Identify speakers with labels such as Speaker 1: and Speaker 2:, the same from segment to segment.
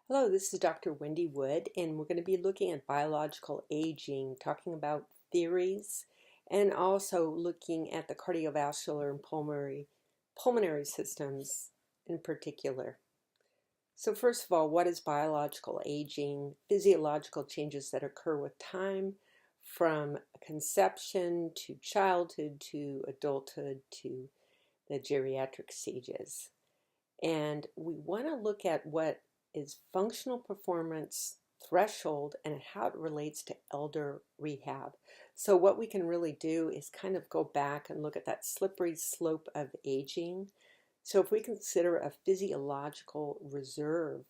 Speaker 1: Hello, this is Dr. Wendy Wood, and we're going to be looking at biological aging, talking about theories, and also looking at the cardiovascular and pulmonary systems in particular. So first of all, what is biological aging? Physiological changes that occur with time from conception to childhood to adulthood to the geriatric stages. And we want to look at what is functional performance threshold and how it relates to elder rehab. So what we can really do is kind of go back and look at that slippery slope of aging. So if we consider a physiological reserve,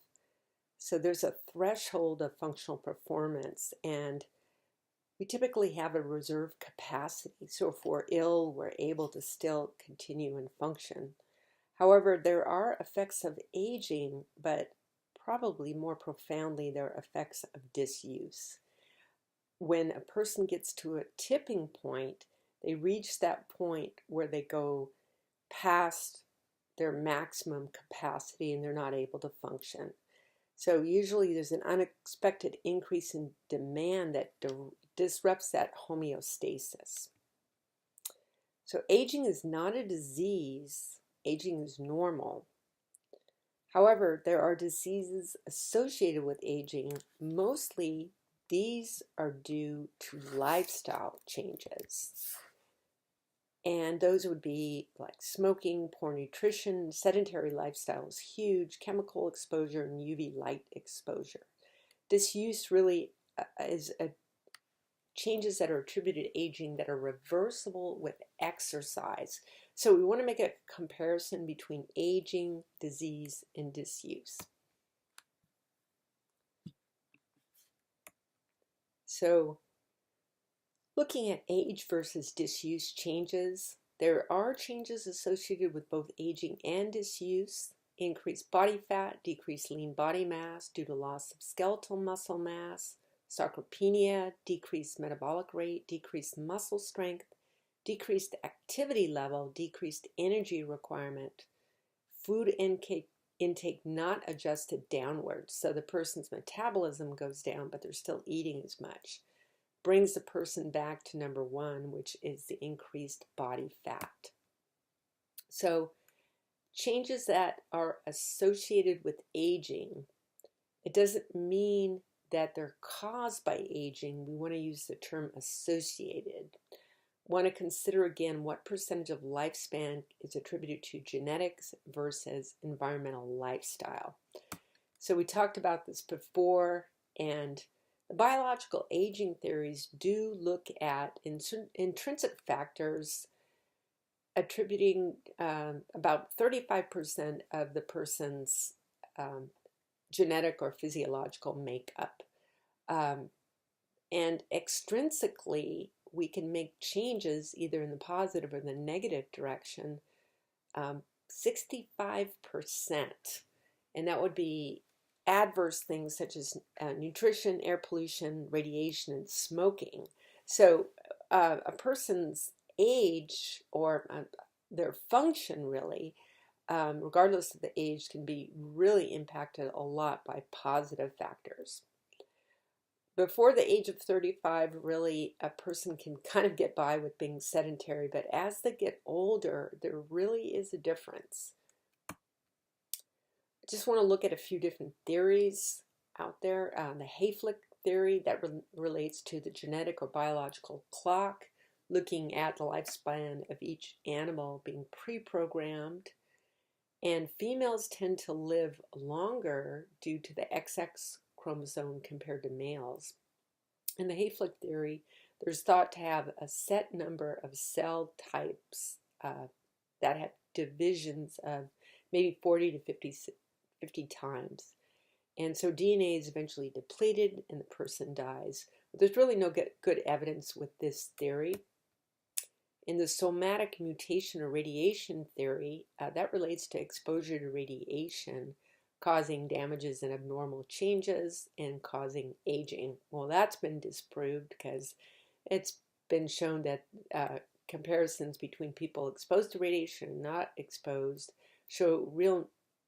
Speaker 1: so there's a threshold of functional performance, and we typically have a reserve capacity. So if we're ill, we're able to still continue and function. However, there are effects of aging, but probably more profoundly, there are effects of disuse. When a person gets to a tipping point, they reach that point where they go past their maximum capacity and they're not able to function. So usually there's an unexpected increase in demand that disrupts that homeostasis. So aging is not a disease. Aging is normal. However, there are diseases associated with aging. Mostly, these are due to lifestyle changes. And those would be like smoking, poor nutrition, sedentary lifestyle is huge, chemical exposure, and UV light exposure. Disuse really is changes that are attributed to aging that are reversible with exercise. So we want to make a comparison between aging, disease, and disuse. So looking at age versus disuse changes, there are changes associated with both aging and disuse. Increased body fat, decreased lean body mass due to loss of skeletal muscle mass, sarcopenia, decreased metabolic rate, decreased muscle strength, decreased activity level, decreased energy requirement, food intake not adjusted downwards. So the person's metabolism goes down, but they're still eating as much. Brings the person back to number one, which is the increased body fat. So changes that are associated with aging, it doesn't mean that they're caused by aging. We want to use the term associated. Want to consider again what percentage of lifespan is attributed to genetics versus environmental lifestyle. So we talked about this before, and the biological aging theories do look at intrinsic factors attributing about 35% of the person's genetic or physiological makeup. And extrinsically, we can make changes either in the positive or the negative direction, 65%. And that would be adverse things such as nutrition, air pollution, radiation, and smoking. So a person's age or their function really, regardless of the age, can be really impacted a lot by positive factors. Before the age of 35, really, a person can kind of get by with being sedentary, but as they get older, there really is a difference. I just want to look at a few different theories out there. The Hayflick theory that relates to the genetic or biological clock, looking at the lifespan of each animal being pre-programmed. And females tend to live longer due to the XX chromosome compared to males. In the Hayflick theory, there's thought to have a set number of cell types that have divisions of maybe 40 to 50 times. And so DNA is eventually depleted and the person dies. But there's really no good evidence with this theory. In the somatic mutation or radiation theory, that relates to exposure to radiation, causing damages and abnormal changes and causing aging. Well, that's been disproved because it's been shown that comparisons between people exposed to radiation and not exposed show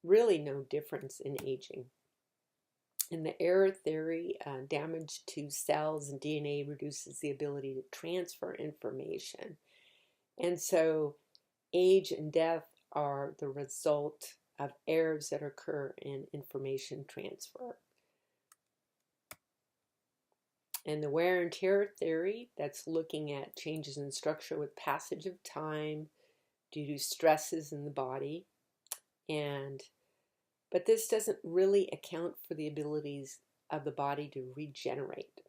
Speaker 1: really no difference in aging. In the error theory, damage to cells and DNA reduces the ability to transfer information. And so age and death are the result of errors that occur in information transfer. And the wear and tear theory, that's looking at changes in structure with passage of time due to stresses in the body. But this doesn't really account for the abilities of the body to regenerate.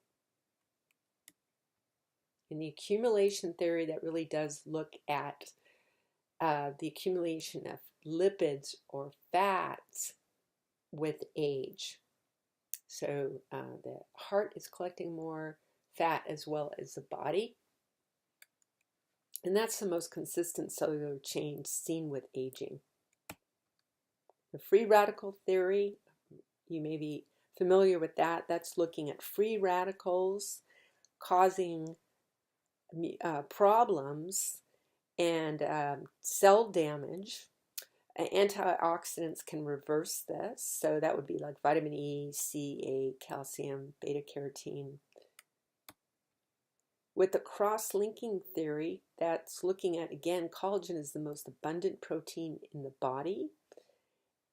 Speaker 1: In the accumulation theory, that really does look at the accumulation of lipids or fats with age. So the heart is collecting more fat as well as the body. And that's the most consistent cellular change seen with aging. The free radical theory, you may be familiar with that. That's looking at free radicals causing problems and cell damage. Antioxidants can reverse this. So that would be like vitamin E, C, A, calcium, beta carotene. With the cross-linking theory, that's looking at, again, collagen is the most abundant protein in the body.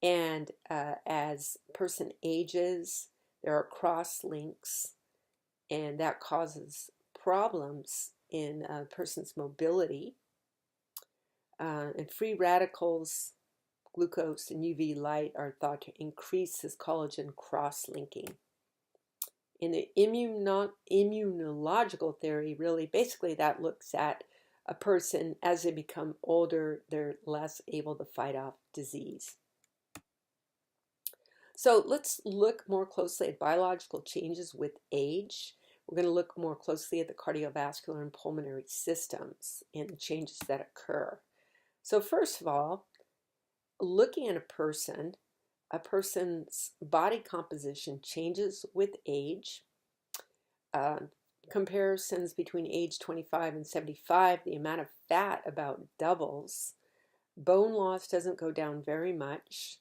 Speaker 1: And as a person ages, there are cross-links, and that causes problems in a person's mobility. And free radicals, glucose and UV light, are thought to increase this collagen cross-linking. In the immunological theory, really, basically that looks at a person as they become older, they're less able to fight off disease. So let's look more closely at biological changes with age. We're going to look more closely at the cardiovascular and pulmonary systems and the changes that occur. So first of all, looking at a person's body composition changes with age. Comparisons between age 25 and 75, the amount of fat about doubles. Bone loss doesn't go down very much.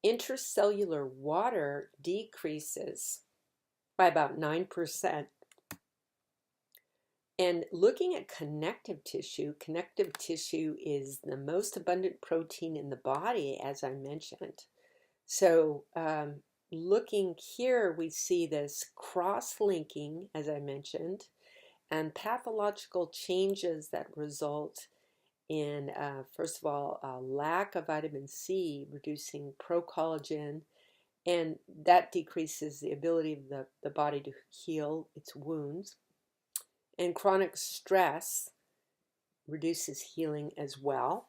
Speaker 1: Intracellular water decreases by about 9%. And looking at connective tissue is the most abundant protein in the body, as I mentioned. So looking here, we see this cross-linking, as I mentioned, and pathological changes that result in, first of all, a lack of vitamin C, reducing procollagen, and that decreases the ability of the body to heal its wounds. And chronic stress reduces healing as well.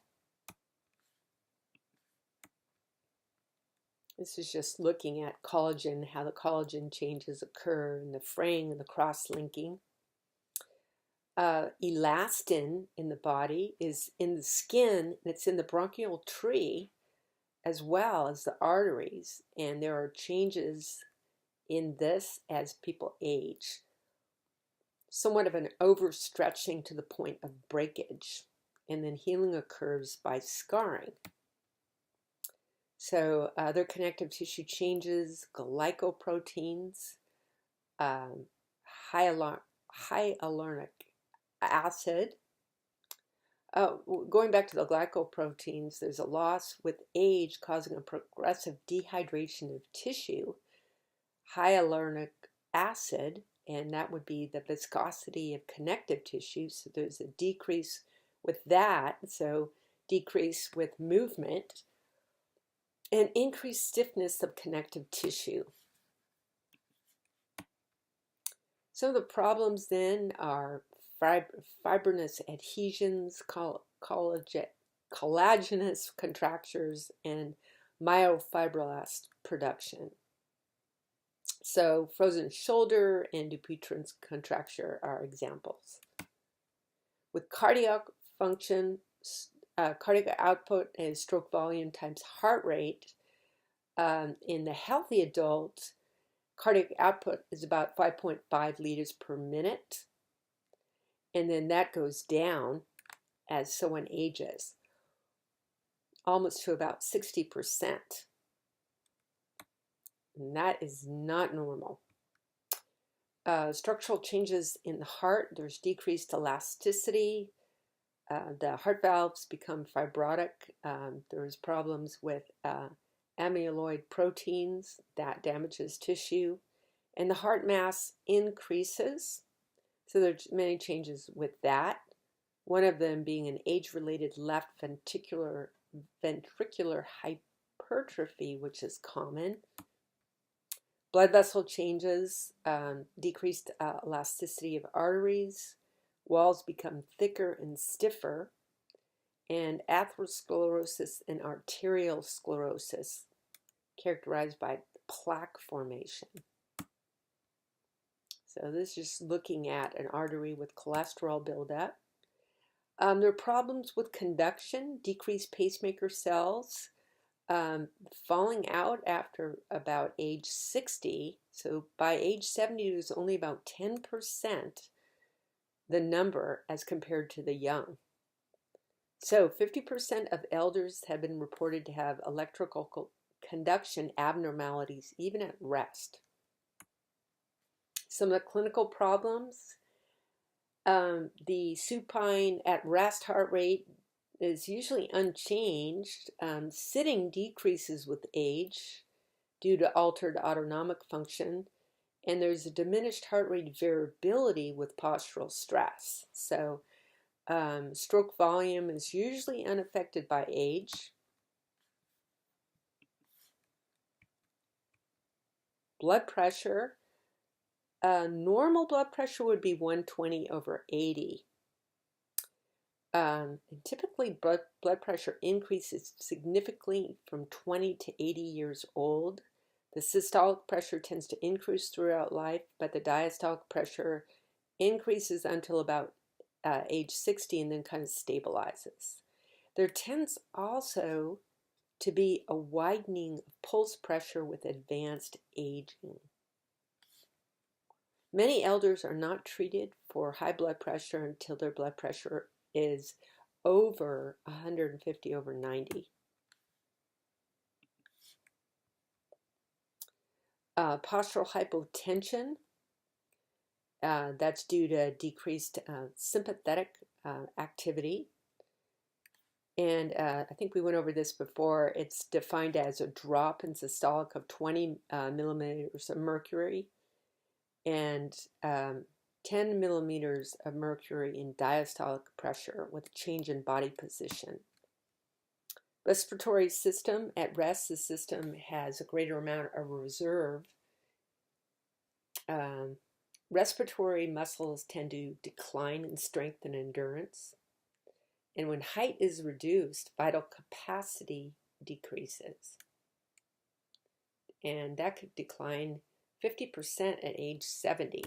Speaker 1: This is just looking at collagen, how the collagen changes occur in the fraying and the cross-linking. Elastin in the body is in the skin, and it's in the bronchial tree as well as the arteries. And there are changes in this as people age. Somewhat of an overstretching to the point of breakage. And then healing occurs by scarring. So other connective tissue changes, glycoproteins, hyaluronic acid. Going back to the glycoproteins, there's a loss with age causing a progressive dehydration of tissue. Hyaluronic acid, and that would be the viscosity of connective tissue. So there's a decrease with that, so decrease with movement. And increased stiffness of connective tissue. Some of the problems then are fibrinous adhesions, collagenous contractures, and myofibroblast production. So frozen shoulder and Dupuytren's contracture are examples. With cardiac function, cardiac output is stroke volume times heart rate. In the healthy adult, cardiac output is about 5.5 liters per minute. And then that goes down as someone ages, almost to about 60%. and that is not normal. Structural changes in the heart, there's decreased elasticity. The heart valves become fibrotic. There's problems with amyloid proteins that damages tissue. And the heart mass increases. So there's many changes with that. One of them being an age-related left ventricular hypertrophy, which is common. Blood vessel changes, decreased elasticity of arteries, walls become thicker and stiffer, and atherosclerosis and arterial sclerosis, characterized by plaque formation. So this is just looking at an artery with cholesterol buildup. There are problems with conduction, decreased pacemaker cells, falling out after about age 60. So by age 70, there's only about 10% the number as compared to the young. So 50% of elders have been reported to have electrical conduction abnormalities even at rest. Some of the clinical problems, the supine at rest heart rate is usually unchanged. Sitting decreases with age due to altered autonomic function, and there's a diminished heart rate variability with postural stress. So stroke volume is usually unaffected by age. Blood pressure, normal blood pressure would be 120/80. And typically blood pressure increases significantly from 20 to 80 years old. The systolic pressure tends to increase throughout life, but the diastolic pressure increases until about age 60 and then kind of stabilizes. There tends also to be a widening of pulse pressure with advanced aging. Many elders are not treated for high blood pressure until their blood pressure is over 150/90. Postural hypotension, that's due to decreased sympathetic activity. And I think we went over this before. It's defined as a drop in systolic of 20 millimeters of mercury and 10 millimeters of mercury in diastolic pressure with a change in body position. Respiratory system, at rest, the system has a greater amount of reserve. Respiratory muscles tend to decline in strength and endurance. And when height is reduced, vital capacity decreases. And that could decline 50% at age 70.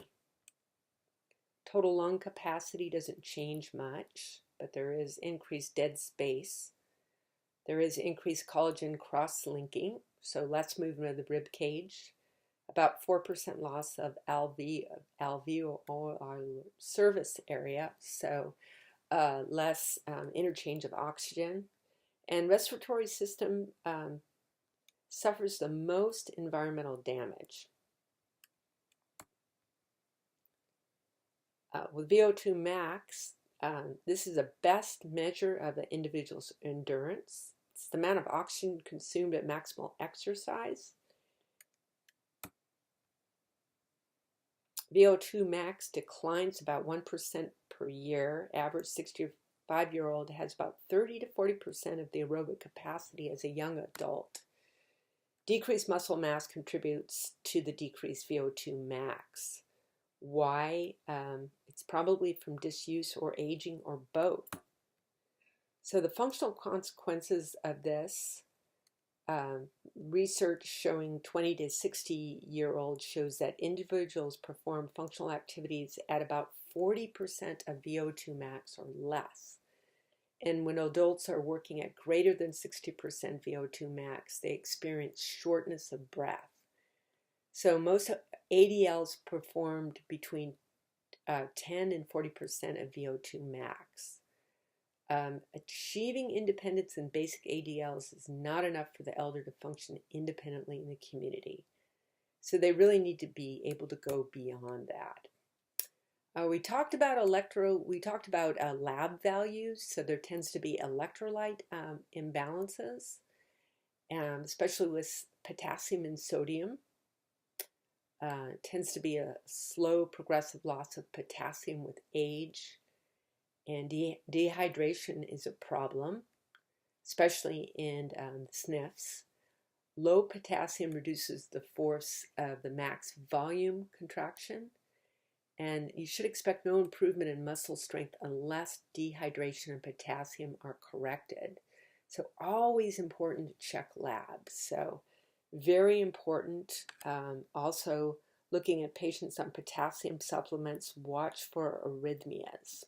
Speaker 1: Total lung capacity doesn't change much, but there is increased dead space. There is increased collagen cross-linking, so less movement of the rib cage. About 4% loss of alveolar surface area, so less interchange of oxygen. And respiratory system suffers the most environmental damage. With VO2 max, this is a best measure of the individual's endurance. It's the amount of oxygen consumed at maximal exercise. VO2 max declines about 1% per year. Average 65-year-old has about 30 to 40% of the aerobic capacity as a young adult. Decreased muscle mass contributes to the decreased VO2 max. Why? It's probably from disuse or aging or both. So the functional consequences of this, research showing 20 to 60-year-olds shows that individuals perform functional activities at about 40% of VO2 max or less. And when adults are working at greater than 60% VO2 max, they experience shortness of breath. So most ADLs performed between 10 and 40% of VO2 max. Achieving independence in basic ADLs is not enough for the elder to function independently in the community. So they really need to be able to go beyond that. We talked about lab values. So there tends to be electrolyte imbalances, especially with potassium and sodium. Tends to be a slow progressive loss of potassium with age, and dehydration is a problem, especially in SNFs. Low potassium reduces the force of the max volume contraction, and you should expect no improvement in muscle strength unless dehydration and potassium are corrected. So always important to check labs. So very important. Also looking at patients on potassium supplements, watch for arrhythmias.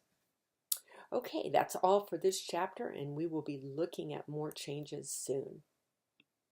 Speaker 1: Okay, that's all for this chapter, and we will be looking at more changes soon.